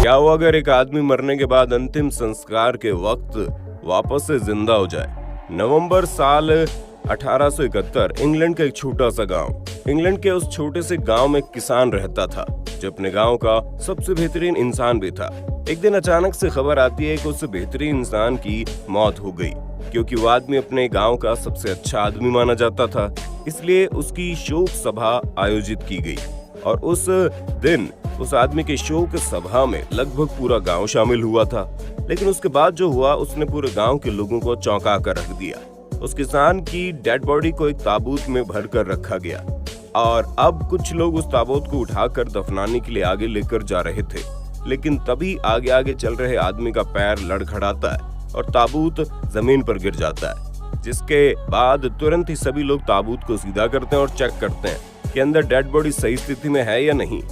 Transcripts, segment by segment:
क्या हुआ अगर एक आदमी मरने के बाद अंतिम संस्कार के वक्त वापस से जिंदा हो जाए? नवंबर साल 1871 इंग्लैंड का एक छोटा सा गांव। इंग्लैंड के उस छोटे से गांव में एक किसान रहता था जो अपने गांव का सबसे बेहतरीन इंसान भी था। एक दिन अचानक से खबर आती है कि उस बेहतरीन इंसान की मौत हो गई, क्योंकि वो आदमी अपने गांव का सबसे अच्छा आदमी माना जाता था। इसलिए उसकी शोक सभा आयोजित की गई और उस दिन उस आदमी के शोक सभा में लगभग पूरा गांव शामिल हुआ था। लेकिन उसके बाद जो हुआ उसने पूरे गांव के लोगों को चौंका कर रख दिया। उस किसान की डेड बॉडी को एक ताबूत में भर कर रखा गया और अब कुछ लोग उस ताबूत को उठाकर दफनाने के लिए आगे लेकर जा रहे थे। लेकिन तभी आगे आगे चल रहे आदमी का पैर लड़खड़ाता है और ताबूत जमीन पर गिर जाता है, जिसके बाद तुरंत ही सभी लोग ताबूत को सीधा करते हैं और चेक करते हैं कि अंदर डेड बॉडी सही स्थिति में है या नहीं।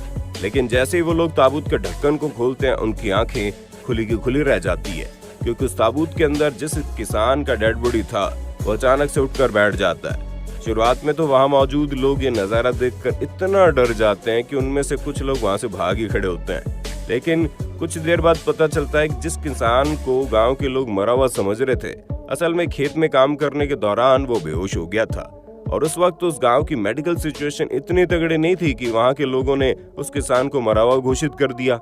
लेकिन जैसे ही वो लोग ताबूत के ढक्कन को खोलते हैं, उनकी आंखें खुली की खुली रह जाती है, क्योंकि उस ताबूत के अंदर जिस किसान का डेड बॉडी था वो अचानक से उठकर बैठ जाता है। शुरुआत में तो वहाँ मौजूद लोग ये नजारा देखकर इतना डर जाते हैं कि उनमें से कुछ लोग वहाँ से भाग ही खड़े होते हैं। लेकिन कुछ देर बाद पता चलता है कि जिस किसान को गांव के लोग मरा हुआ समझ रहे थे, असल में खेत में काम करने के दौरान वो बेहोश हो गया था। और उस वक्त उस गांव की मेडिकल सिचुएशन इतनी तगड़ी नहीं थी कि वहां के लोगों ने उस किसान को मरा हुआ घोषित कर दिया।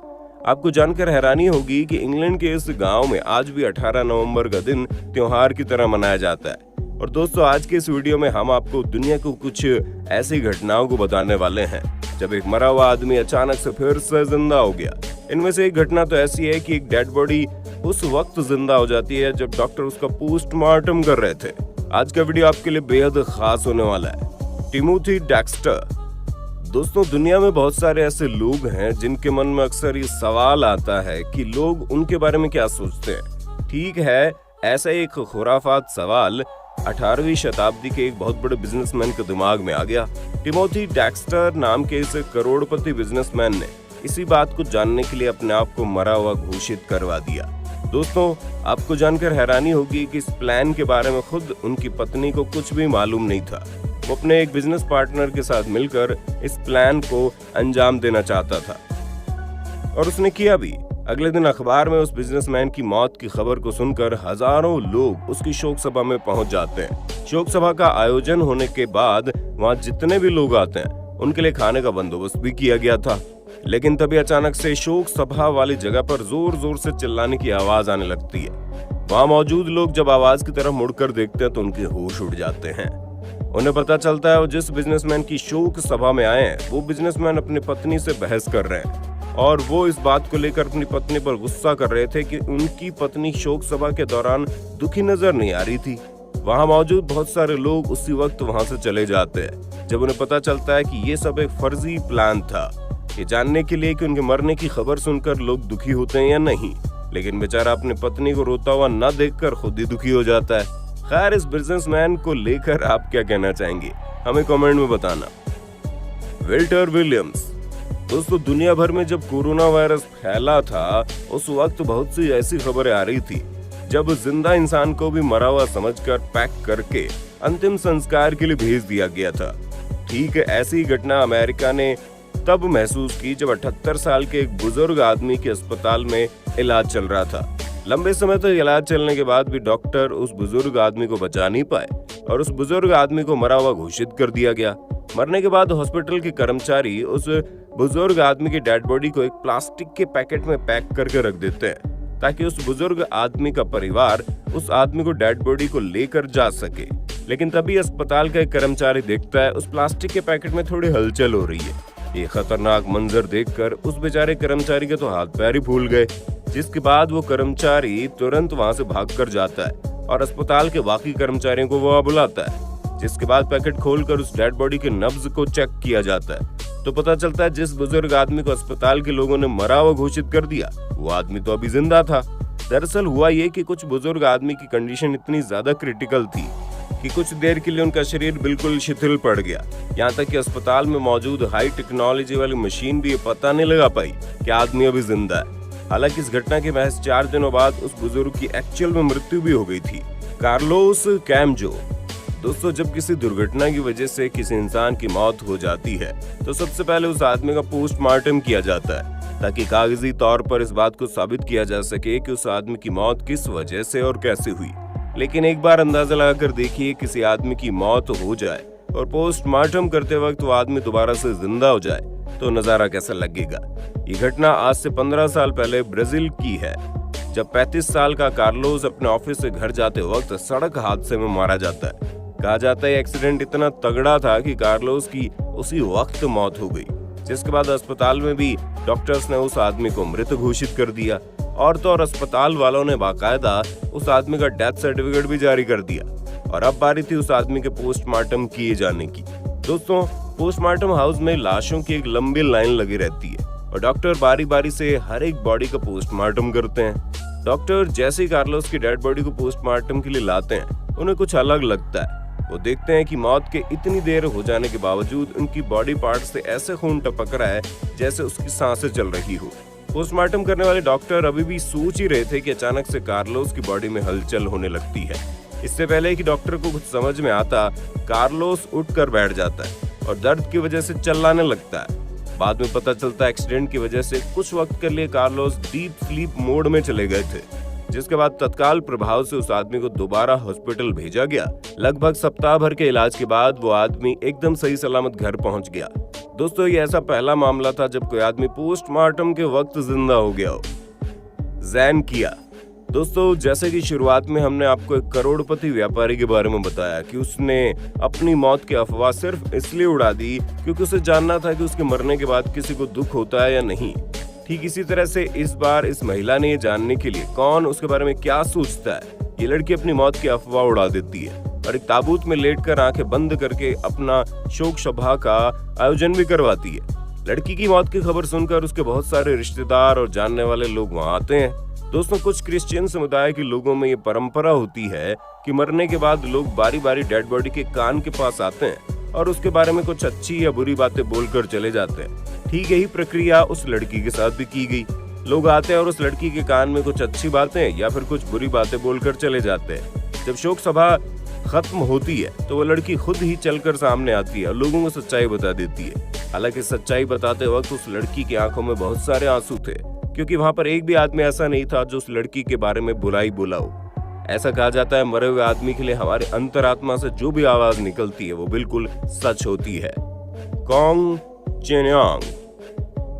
आपको जानकर हैरानी होगी कि इंग्लैंड के इस गांव में आज भी 18 नवंबर का दिन त्योहार की तरह मनाया जाता है। और दोस्तों, आज के इस वीडियो में हम आपको दुनिया को कुछ ऐसी घटनाओं को बताने वाले हैं जब एक मरा हुआ आदमी अचानक से फिर से जिंदा हो गया। इनमें से एक घटना तो ऐसी है कि एक डेड बॉडी उस वक्त जिंदा हो जाती है जब डॉक्टर उसका पोस्टमार्टम कर रहे थे। आज का वीडियो आपके लिए बेहद खास होने वाला है। Timothy Dexter. दोस्तों, दुनिया में बहुत सारे ऐसे लोग हैं जिनके मन में अक्सर ये सवाल आता है कि लोग उनके बारे में क्या सोचते हैं। ठीक है, ऐसा एक खुराफात सवाल 18वीं शताब्दी के एक बहुत बड़े बिजनेसमैन के दिमाग में आ गया। टिमोथी डेक्स्टर नाम के इस करोड़पति बिजनेसमैन ने इसी बात को जानने के लिए अपने आप को मरा हुआ घोषित करवा दिया। दोस्तों, आपको जानकर हैरानी होगी कि इस प्लान के बारे में खुद उनकी पत्नी को कुछ भी मालूम नहीं था। वो अपने एक बिजनेस पार्टनर के साथ मिलकर इस प्लान को अंजाम देना चाहता था और उसने किया भी। अगले दिन अखबार में उस बिजनेसमैन की मौत की खबर को सुनकर हजारों लोग उसकी शोक सभा में पहुंच जाते हैं। शोक सभा का आयोजन होने के बाद वहां जितने भी लोग आते हैं उनके लिए खाने का बंदोबस्त भी किया गया था। लेकिन तभी अचानक से शोक सभा वाली जगह पर जोर जोर से चिल्लाने की आवाज आने लगती है। वहां मौजूद लोग जब आवाज की तरफ मुड़कर देखते हैं तो उनके होश उड़ जाते हैं। उन्हें पता चलता है वो जिस बिजनेसमैन की शोक सभा में आए हैं वो बिजनेसमैन अपनी पत्नी से बहस कर रहे हैं और वो इस बात को लेकर अपनी पत्नी पर गुस्सा कर रहे थे कि उनकी पत्नी शोक सभा के दौरान दुखी नजर नहीं आ रही थी। वहां मौजूद बहुत सारे लोग उसी वक्त वहां से चले जाते हैं जब उन्हें पता चलता है कि ये सब एक फर्जी प्लान था, ये जानने के लिए कि उनके मरने की खबर सुनकर लोग दुखी होते हैं या नहीं। लेकिन बेचारा अपनी पत्नी को रोता हुआ न देखकर खुद ही दुखी हो जाता है। खैर, इस बिजनेसमैन को लेकर आप क्या कहना चाहेंगे, हमें कमेंट में बताना। विल्टर विलियम्स। दोस्तों, दुनिया भर में जब कोरोना वायरस फैला था उस वक्त बहुत सी ऐसी खबरें आ रही थी जब जिंदा इंसान को भी मरा हुआ समझकर पैक करके अंतिम संस्कार के लिए भेज दिया गया था। ठीक ऐसी घटना अमेरिका ने तब महसूस की जब 78 साल के एक बुजुर्ग आदमी के अस्पताल में इलाज चल रहा था। लंबे समय तक इलाज चलने के बाद भी डॉक्टर उस बुजुर्ग आदमी को बचा नहीं पाए और उस बुजुर्ग आदमी को मरा हुआ घोषित कर दिया गया। मरने के बाद हॉस्पिटल के कर्मचारी उस बुजुर्ग आदमी की डेड बॉडी को एक प्लास्टिक के पैकेट में पैक करके रख देते हैं ताकि उस बुजुर्ग आदमी का परिवार उस आदमी को डेड बॉडी को लेकर जा सके। लेकिन तभी अस्पताल का एक कर्मचारी देखता है उस प्लास्टिक के पैकेट में थोड़ी हलचल हो रही है। ये खतरनाक मंजर देखकर उस बेचारे कर्मचारी के तो हाथ पैर ही फूल गए, जिसके बाद वो कर्मचारी तुरंत वहां से भागकर जाता है और अस्पताल के बाकी कर्मचारियों को वो बुलाता है। जिसके बाद पैकेट खोलकर उस डेड बॉडी के नब्ज को चेक किया जाता है तो पता चलता है जिस बुजुर्ग आदमी को अस्पताल के लोगों ने मरा हुआ घोषित कर दिया वो आदमी तो अभी जिंदा था। दरअसल हुआ ये कि कुछ बुजुर्ग आदमी की कंडीशन इतनी ज्यादा क्रिटिकल थी कि कुछ देर के लिए उनका शरीर बिल्कुल शिथिल पड़ गया। यहाँ तक कि अस्पताल में मौजूद हाई टेक्नोलॉजी वाली मशीन भी ये पता नहीं लगा पाई कि आदमी अभी जिंदा है। हालांकि इस घटना के महज 4 दिनों बाद उस बुजुर्ग की एक्चुअल में मृत्यु भी हो गई थी। कार्लोस कैमजो। दोस्तों, जब किसी दुर्घटना की वजह से किसी इंसान की मौत हो जाती है तो सबसे पहले उस आदमी का पोस्टमार्टम किया जाता है ताकि कागजी तौर पर इस बात को साबित किया जा सके कि उस आदमी की मौत किस वजह से और कैसे हुई। लेकिन एक बार अंदाजा लगाकर देखिए, किसी आदमी की मौत हो जाए और पोस्टमार्टम करते वक्त वो आदमी दोबारा से जिंदा हो जाए तो नजारा कैसा लगेगा। ये घटना आज से 15 साल पहले ब्राजील की है, जब 35 साल का कार्लोस अपने ऑफिस से घर जाते वक्त सड़क हादसे में मारा जाता है। कहा जाता है एक्सीडेंट इतना तगड़ा था कि कार्लोस की उसी वक्त मौत हो गई, जिसके बाद अस्पताल में भी डॉक्टर्स ने उस आदमी को मृत घोषित कर दिया और तो और अस्पताल वालों ने बाकायदा उस आदमी का डेथ सर्टिफिकेट भी जारी कर दिया। और अब बारी थी उस आदमी के पोस्टमार्टम किए जाने की। दोस्तों, पोस्टमार्टम हाउस में लाशों की एक लंबी लाइन लगी रहती है और डॉक्टर बारी बारी से हर एक बॉडी का पोस्टमार्टम करते हैं। डॉक्टर जैसे ही कार्लोस की डेड बॉडी को पोस्टमार्टम के लिए लाते हैं, उन्हें कुछ अलग लगता है। वो देखते हैं कि मौत के इतनी देर हो जाने के बावजूद उनकी बॉडी पार्ट से ऐसे खून टपक रहा है जैसे उसकी सांसें चल रही हो। पोस्टमार्टम करने वाले डॉक्टर अभी भी सोच ही रहे थे कि अचानक से कार्लोस की बॉडी में हलचल होने लगती है। इससे पहले कि डॉक्टर को कुछ समझ में आता, कार्लोस उठकर बैठ जाता है और दर्द की वजह से चिल्लाने लगता है। बाद में पता चलता है एक्सीडेंट की वजह से कुछ वक्त के लिए कार्लोस डीप स्लीप मोड में चले गए थे, जिसके बाद तत्काल प्रभाव से उस आदमी को दोबारा हॉस्पिटल भेजा गया। लगभग सप्ताह भर के इलाज के बाद वो आदमी एकदम सही सलामत घर पहुंच गया। दोस्तों, ये ऐसा पहला मामला था जब कोई आदमी पोस्टमार्टम के वक्त जिंदा हो गया हो। जैन किया। दोस्तों, जैसे कि शुरुआत में हमने आपको एक करोड़पति व्यापारी के बारे में बताया कि उसने अपनी मौत की अफवाह सिर्फ इसलिए उड़ा दी क्योंकि उसे जानना था कि उसके मरने के बाद किसी को दुख होता है या नहीं। ठीक इसी तरह से इस बार इस महिला ने ये जानने के लिए कौन उसके बारे में क्या सोचता है, ये लड़की अपनी मौत की अफवाह उड़ा देती है और एक ताबूत में लेटकर आंखें बंद करके अपना शोक सभा का आयोजन भी करवाती है। लड़की की मौत की खबर सुनकर उसके बहुत सारे रिश्तेदार और जानने वाले लोग वहां आते हैं। दोस्तों, कुछ क्रिश्चियन समुदाय के लोगों में ये परंपरा होती है कि मरने के बाद लोग बारी बारी डेड बॉडी के कान के पास आते हैं और उसके बारे में कुछ अच्छी या बुरी बातें बोलकर चले जाते हैं। ठीक यही प्रक्रिया उस लड़की के साथ भी की गई। लोग आते हैं और उस लड़की के कान में कुछ अच्छी बातें या फिर कुछ बुरी बातें बोलकर चले जाते हैं। जब शोक सभा खत्म होती है तो वो लड़की खुद ही चलकर सामने आती है और लोगों को सच्चाई बता देती है। हालांकि सच्चाई बताते वक्त उस लड़की की आंखों में बहुत सारे आंसू थे, क्योंकि वहां पर एक भी आदमी ऐसा नहीं था जो उस लड़की के बारे में बुराई बोला हो। ऐसा कहा जाता है, मरे हुए आदमी के लिए हमारे अंतरात्मा से जो भी आवाज निकलती है वो बिल्कुल सच होती है। कॉन्ग चेन्यांग।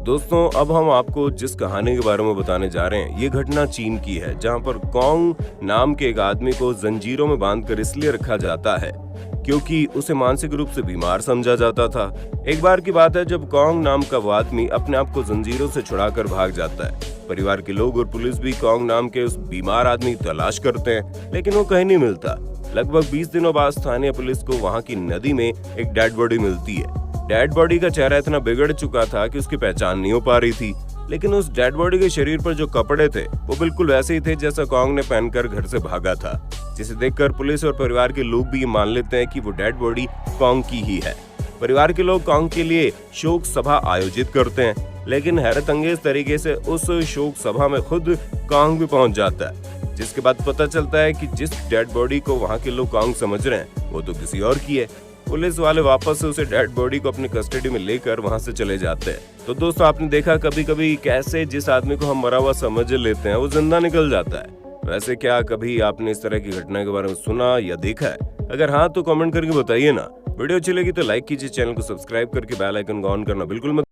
दोस्तों, अब हम आपको जिस कहानी के बारे में बताने जा रहे हैं, ये घटना चीन की है, जहां पर कॉन्ग नाम के एक आदमी को जंजीरों में बांधकर इसलिए रखा जाता है क्योंकि उसे मानसिक रूप से बीमार समझा जाता था। एक बार की बात है जब कॉन्ग नाम का वो आदमी अपने आप को जंजीरों से छुड़ाकर भाग जाता है। परिवार के लोग और पुलिस भी कॉन्ग नाम के उस बीमार आदमी की तलाश करते हैं, लेकिन वो कहीं नहीं मिलता। लगभग 20 दिनों बाद स्थानीय पुलिस को वहाँ की नदी में एक डेड बॉडी मिलती है। डेड बॉडी का चेहरा इतना बिगड़ चुका था कि उसकी पहचान नहीं हो पा रही थी, लेकिन उस डेड बॉडी के शरीर पर जो कपड़े थे वो बिल्कुल वैसे ही थे जैसा कॉन्ग ने पहनकर घर से भागा था, जिसे देखकर पुलिस और परिवार के लोग भी ये मान लेते हैं कि वो डेड बॉडी कॉन्ग की ही है। परिवार के लोग कॉन्ग के लिए शोक सभा आयोजित करते हैं, लेकिन हैरत अंगेज तरीके से उस शोक सभा में खुद कॉन्ग भी पहुंच जाता है, जिसके बाद पता चलता है कि जिस डेड बॉडी को वहाँ के लोग कॉन्ग समझ रहे हैं वो तो किसी और की है। पुलिस वाले वापस से उसे डेड बॉडी को अपनी कस्टडी में लेकर वहां से चले जाते हैं। तो दोस्तों, आपने देखा कभी कभी कैसे जिस आदमी को हम मरा हुआ समझ लेते हैं वो जिंदा निकल जाता है। वैसे क्या कभी आपने इस तरह की घटना के बारे में सुना या देखा है? अगर हाँ तो कमेंट करके बताइए ना। वीडियो अच्छी लगी तो लाइक कीजिए, चैनल को सब्सक्राइब करके बेल आइकन को ऑन करना बिल्कुल मत